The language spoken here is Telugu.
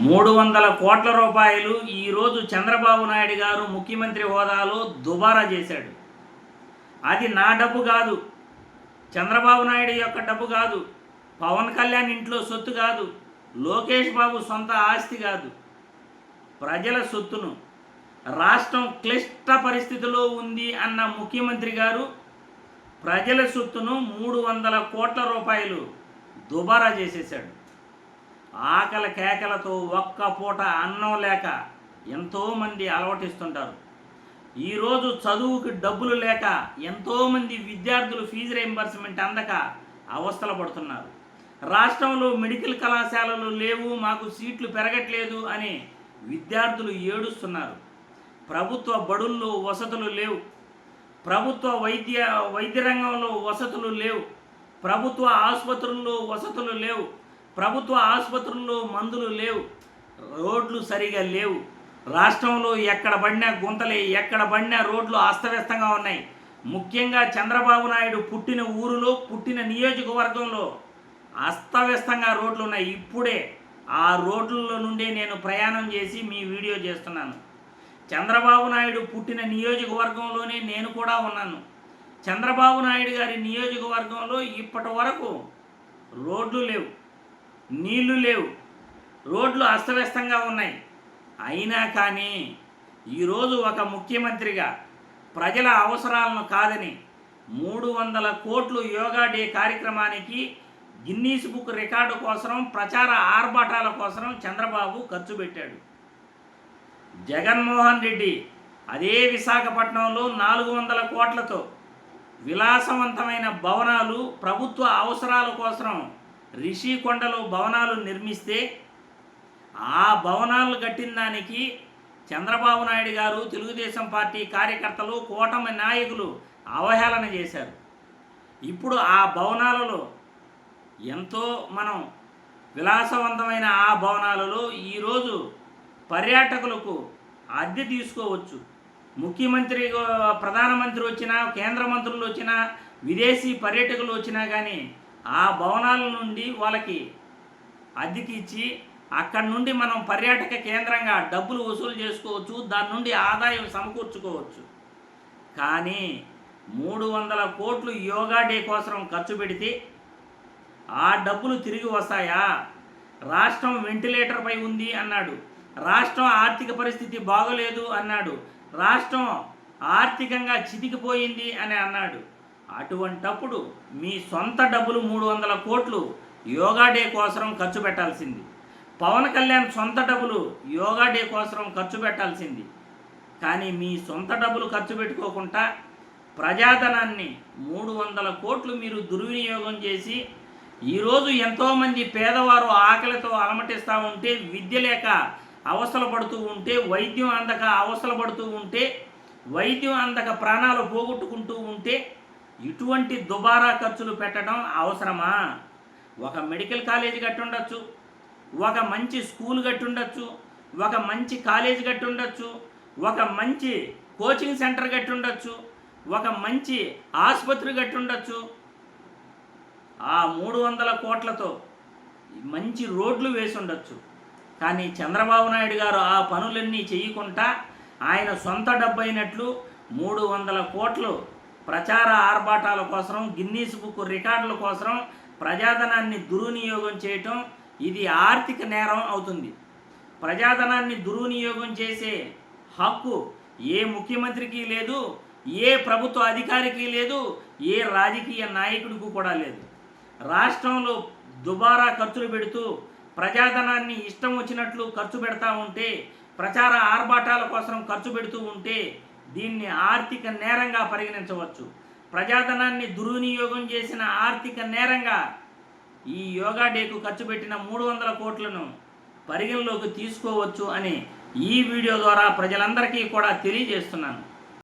300 కోట్ల రూపాయలు ఈరోజు చంద్రబాబు నాయుడు గారు ముఖ్యమంత్రి హోదాలో దుబారా చేశాడు. అది నా డబ్బు కాదు, చంద్రబాబు నాయుడు యొక్క డబ్బు కాదు, పవన్ కళ్యాణ్ ఇంట్లో సొత్తు కాదు, లోకేష్ బాబు సొంత ఆస్తి కాదు, ప్రజల సొత్తును రాష్ట్రం క్లిష్ట పరిస్థితిలో ఉంది అన్న ముఖ్యమంత్రి గారు ప్రజల సొత్తును 300 కోట్ల రూపాయలు దుబారా చేసేశాడు. ఆకలి కేకలతో ఒక్క పూట అన్నం లేక ఎంతోమంది అలవటిస్తుంటారు. ఈరోజు చదువుకి డబ్బులు లేక ఎంతోమంది విద్యార్థులు ఫీజు రీయింబర్స్మెంట్ అందక అవస్థలు పడుతున్నారు. రాష్ట్రంలో మెడికల్ కళాశాలలు లేవు, మాకు సీట్లు పెరగట్లేదు అని విద్యార్థులు ఏడుస్తున్నారు. ప్రభుత్వ బడుల్లో వసతులు లేవు, ప్రభుత్వ వైద్య రంగంలో వసతులు లేవు, ప్రభుత్వ ఆసుపత్రుల్లో వసతులు లేవు, ప్రభుత్వ ఆసుపత్రుల్లో మందులు లేవు, రోడ్లు సరిగా లేవు. రాష్ట్రంలో ఎక్కడ పడినా గుంతలే, ఎక్కడ పడినా రోడ్లు అస్తవ్యస్తంగా ఉన్నాయి. ముఖ్యంగా చంద్రబాబు నాయుడు పుట్టిన ఊరిలో, పుట్టిన నియోజకవర్గంలో అస్తవ్యస్తంగా రోడ్లు ఉన్నాయి. ఇప్పుడే ఆ రోడ్లలో నుండే నేను ప్రయాణం చేసి మీ వీడియో చేస్తున్నాను. చంద్రబాబు నాయుడు పుట్టిన నియోజకవర్గంలోనే నేను కూడా ఉన్నాను. చంద్రబాబు నాయుడు గారి నియోజకవర్గంలో ఇప్పటి వరకు రోడ్లు లేవు, నీళ్లు లేవు, రోడ్లు అస్తవ్యస్తంగా ఉన్నాయి. అయినా కానీ ఈరోజు ఒక ముఖ్యమంత్రిగా ప్రజల అవసరాలను కాదని 300 కోట్లు యోగా డే కార్యక్రమానికి గిన్నీస్ బుక్ రికార్డు కోసం, ప్రచార ఆర్భాటాల కోసం చంద్రబాబు ఖర్చు పెట్టాడు. జగన్మోహన్ రెడ్డి అదే విశాఖపట్నంలో 400 కోట్లతో విలాసవంతమైన భవనాలు, ప్రభుత్వ అవసరాల కోసం రిషికొండలో భవనాలు నిర్మిస్తే ఆ భవనాలు కట్టిన దానికి చంద్రబాబు నాయుడు గారు, తెలుగుదేశం పార్టీ కార్యకర్తలు, కూటమి నాయకులు అవహేళన చేశారు. ఇప్పుడు ఆ భవనాలలో ఎంతో మనం విలాసవంతమైన ఆ భవనాలలో ఈరోజు పర్యాటకులకు అద్దె తీసుకోవచ్చు. ముఖ్యమంత్రి, ప్రధానమంత్రి వచ్చినా, కేంద్ర మంత్రులు వచ్చినా, విదేశీ పర్యాటకులు వచ్చినా కానీ ఆ భవనాల నుండి వాళ్ళకి అద్దెకి ఇచ్చి అక్కడి నుండి మనం పర్యాటక కేంద్రంగా డబ్బులు వసూలు చేసుకోవచ్చు, దాని నుండి ఆదాయం సమకూర్చుకోవచ్చు. కానీ 300 కోట్లు యోగా డే కోసం ఖర్చు పెడితే ఆ డబ్బులు తిరిగి వస్తాయా? రాష్ట్రం వెంటిలేటర్పై ఉంది అన్నాడు, రాష్ట్రం ఆర్థిక పరిస్థితి బాగోలేదు అన్నాడు, రాష్ట్రం ఆర్థికంగా చితికిపోయింది అని అన్నాడు. అటువంటప్పుడు మీ సొంత డబ్బులు 300 కోట్లు యోగా డే కోసం ఖర్చు పెట్టాల్సింది. పవన్ కళ్యాణ్ సొంత డబ్బులు యోగా డే కోసం ఖర్చు పెట్టాల్సింది. కానీ మీ సొంత డబ్బులు ఖర్చు పెట్టుకోకుండా ప్రజాధనాన్ని 300 కోట్లు మీరు దుర్వినియోగం చేసి ఈరోజు ఎంతోమంది పేదవారు ఆకలితో అలమటిస్తూ ఉంటే, విద్య లేక అవస్థలు పడుతూ ఉంటే, వైద్యం అందక అవస్థలు పడుతూ ఉంటే, వైద్యం అందక ప్రాణాలు పోగొట్టుకుంటూ ఉంటే ఇటువంటి దుబారా ఖర్చులు పెట్టడం అవసరమా? ఒక మెడికల్ కాలేజీ కట్టుండొచ్చు, ఒక మంచి స్కూల్ కట్టుండొచ్చు, ఒక మంచి కాలేజీ కట్టుండొచ్చు, ఒక మంచి కోచింగ్ సెంటర్ కట్టుండొచ్చు, ఒక మంచి ఆసుపత్రి కట్టుండొచ్చు. ఆ 300 కోట్లతో మంచి రోడ్లు వేసి ఉండొచ్చు. కానీ చంద్రబాబు నాయుడు గారు ఆ పనులన్నీ చేయకుండా ఆయన సొంత డబ్బైనట్లు 300 కోట్లు ప్రచార ఆర్భాటాల కోసం, గిన్నీస్ బుక్ రికార్డుల కోసం ప్రజాధనాన్ని దుర్వినియోగం చేయటం ఇది ఆర్థిక నేరం అవుతుంది. ప్రజాధనాన్ని దుర్వినియోగం చేసే హక్కు ఏ ముఖ్యమంత్రికి లేదు, ఏ ప్రభుత్వ అధికారికి లేదు, ఏ రాజకీయ నాయకుడికి కూడా లేదు. రాష్ట్రంలో దుబారా ఖర్చులు పెడుతూ ప్రజాధనాన్ని ఇష్టం వచ్చినట్లు ఖర్చు పెడతా ఉంటే, ప్రచార ఆర్భాటాల కోసం ఖర్చు పెడుతూ ఉంటే దీన్ని ఆర్థిక నేరంగా పరిగణించవచ్చు. ప్రజాధనాన్ని దుర్వినియోగం చేసిన ఆర్థిక నేరంగా ఈ యోగా డేకు ఖర్చు పెట్టిన 300 కోట్లను పరిగణలోకి తీసుకోవచ్చు అని ఈ వీడియో ద్వారా ప్రజలందరికీ కూడా తెలియజేస్తున్నాను.